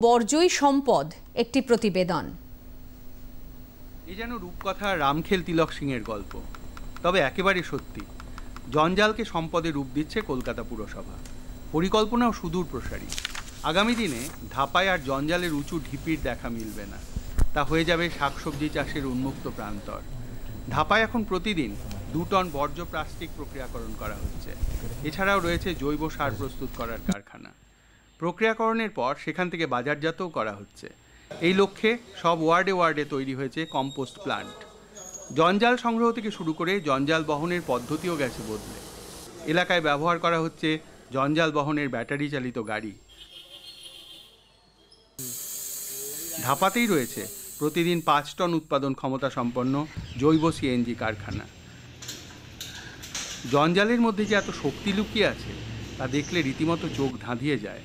বর্জ্যই সম্পদ একটি প্রতিবেদন। এ যেন রূপকথা রামখেল তিলক সিংয়ের গল্প, তবে একেবারে সত্যি। জঞ্জালকে সম্পদে রূপ দিচ্ছে কলকাতা পুরসভা। পরিকল্পনাও সুদূর প্রসারী। আগামী দিনে ধাপায় আর জঞ্জালের উঁচু ঢিপির দেখা মিলবে না, তা হয়ে যাবে শাকসবজি চাষের উন্মুক্ত প্রান্তর। ধাপায় এখন প্রতিদিন 2 টন বর্জ্য প্লাস্টিক প্রক্রিয়াকরণ করা হচ্ছে। এছাড়াও রয়েছে জৈব সার প্রস্তুত করার কারখানা। প্রক্রিয়াকরণের পর সেখান থেকে বাজারজাতও করা হচ্ছে। এই লক্ষ্যে সব ওয়ার্ডে ওয়ার্ডে তৈরি হয়েছে কম্পোস্ট প্লান্ট। জঞ্জাল সংগ্রহ থেকে শুরু করে জঞ্জাল বহনের পদ্ধতিও গেছে বদলে। এলাকায় ব্যবহার করা হচ্ছে জঞ্জাল বহনের ব্যাটারি চালিত গাড়ি। ধাপাতেই রয়েছে প্রতিদিন 5 টন উৎপাদন ক্ষমতা সম্পন্ন জৈব সিএনজি কারখানা। জঞ্জালের মধ্যে যে এত শক্তি লুকিয়ে আছে তা দেখলে রীতিমতো চোখ ধাঁধিয়ে যায়।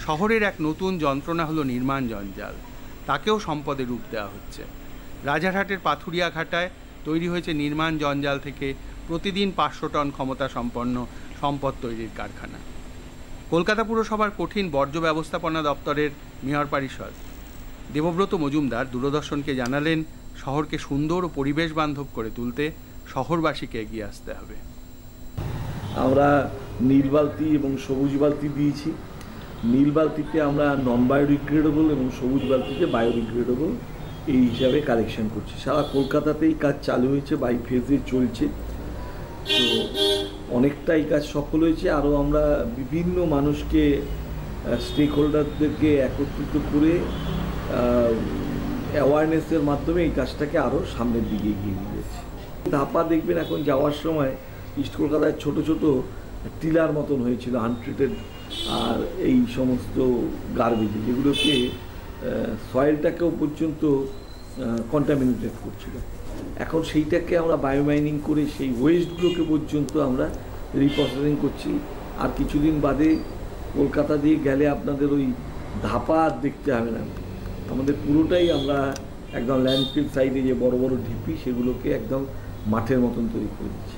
শহরের এক নতুন যন্ত্রণা হলো নির্মাণ জঞ্জাল, তাকেও সম্পদে রূপ দেওয়া হচ্ছে। রাজারহাটের পাথুরিয়া ঘাটায় তৈরি হয়েছে নির্মাণ জঞ্জাল থেকে প্রতিদিন 500 টন ক্ষমতা সম্পন্ন সম্পদ তৈরির কারখানা। কলকাতা পুরসভার কঠিন বর্জ্য ব্যবস্থাপনা দপ্তরের মেয়র পরিষদ দেবব্রত মজুমদার দূরদর্শনকে জানালেন, শহরকে সুন্দর ও পরিবেশ বান্ধব করে তুলতে শহরবাসীকে এগিয়ে আসতে হবে। আমরা নীল বালতি এবং সবুজ বালতি দিয়েছি। নীল বালতিতে আমরা নন বায়োডিগ্রেডেবল এবং সবুজ বালতিতে বায়োডিগ্রেডেবল এই হিসাবে কালেকশন করছি। সারা কলকাতাতেই কাজ চালু হয়েছে, বাই ফেজে চলছে। তো অনেকটাই কাজ সফল হয়েছে। আরও আমরা বিভিন্ন মানুষকে, স্টেক হোল্ডারদেরকে একত্রিত করে অ্যাওয়ারনেসের মাধ্যমে এই কাজটাকে আরও সামনের দিকে এগিয়ে নিয়ে যাচ্ছে। ধাপা দেখবেন এখন যাওয়ার সময় ইস্ট কলকাতায় ছোট ছোট টিলার মতন হয়েছিল আনট্রিটেড, আর এই সমস্ত গার্বেজ যেগুলোকে সয়েলটাকেও পর্যন্ত কন্টামিনেটেড করছিল। এখন সেইটাকে আমরা বায়োমাইনিং করে সেই ওয়েস্টগুলোকে পর্যন্ত আমরা রিপ্রসেসিং করছি। আর কিছুদিন বাদে কলকাতা দিয়ে গেলে আপনাদের ওই ধাপা দেখতে হবে না, আমাদের পুরোটাই আমরা একদম ল্যান্ডফিল সাইডে যে বড় বড় ঢিপি সেগুলোকে একদম মাঠের মতন তৈরি করে দিচ্ছি।